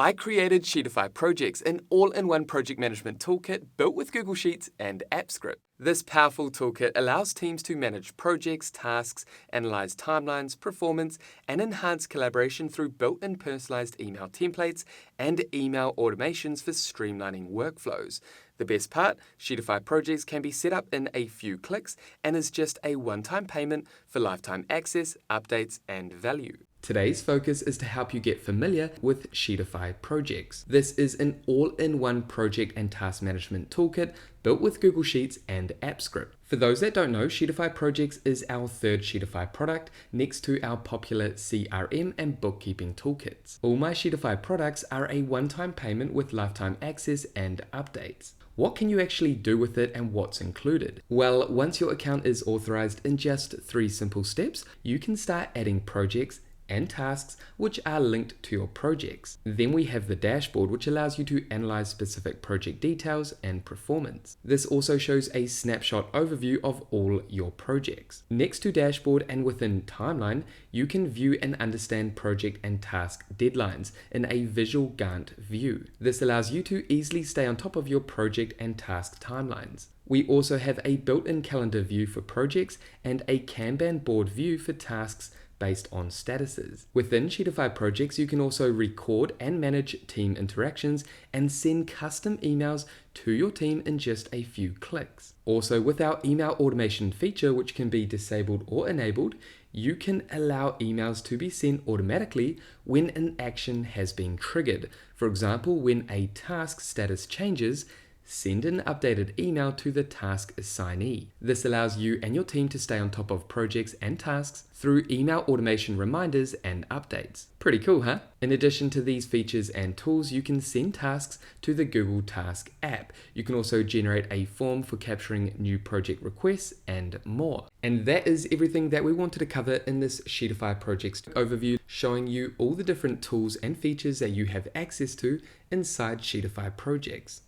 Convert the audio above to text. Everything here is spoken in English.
I created Sheetify Projects, an all-in-one project management toolkit built with Google Sheets and AppScript. This powerful toolkit allows teams to manage projects, tasks, analyze timelines, performance, and enhance collaboration through built-in personalized email templates and email automations for streamlining workflows. The best part, Sheetify Projects can be set up in a few clicks and is just a one-time payment for lifetime access, updates, and value. Today's focus is to help you get familiar with Sheetify Projects. This is an all-in-one project and task management toolkit built with Google Sheets and AppScript. For those that don't know, Sheetify Projects is our third Sheetify product next to our popular CRM and bookkeeping toolkits. All my Sheetify products are a one-time payment with lifetime access and updates. What can you actually do with it and what's included? Well, once your account is authorized in just 3 simple steps, you can start adding projects and tasks which are linked to your projects. Then we have the dashboard, which allows you to analyze specific project details and performance. This also shows a snapshot overview of all your projects. Next to dashboard and within timeline, you can view and understand project and task deadlines in a visual Gantt view. This allows you to easily stay on top of your project and task timelines. We also have a built-in calendar view for projects and a Kanban board view for tasks based on statuses. Within Sheetify Projects, you can also record and manage team interactions and send custom emails to your team in just a few clicks. Also, with our email automation feature, which can be disabled or enabled, you can allow emails to be sent automatically when an action has been triggered. For example, when a task status changes, send an updated email to the task assignee. This allows you and your team to stay on top of projects and tasks through email automation reminders and updates. Pretty cool, huh? In addition to these features and tools, you can send tasks to the Google Task app. You can also generate a form for capturing new project requests and more. And that is everything that we wanted to cover in this Sheetify Projects overview, showing you all the different tools and features that you have access to inside Sheetify Projects.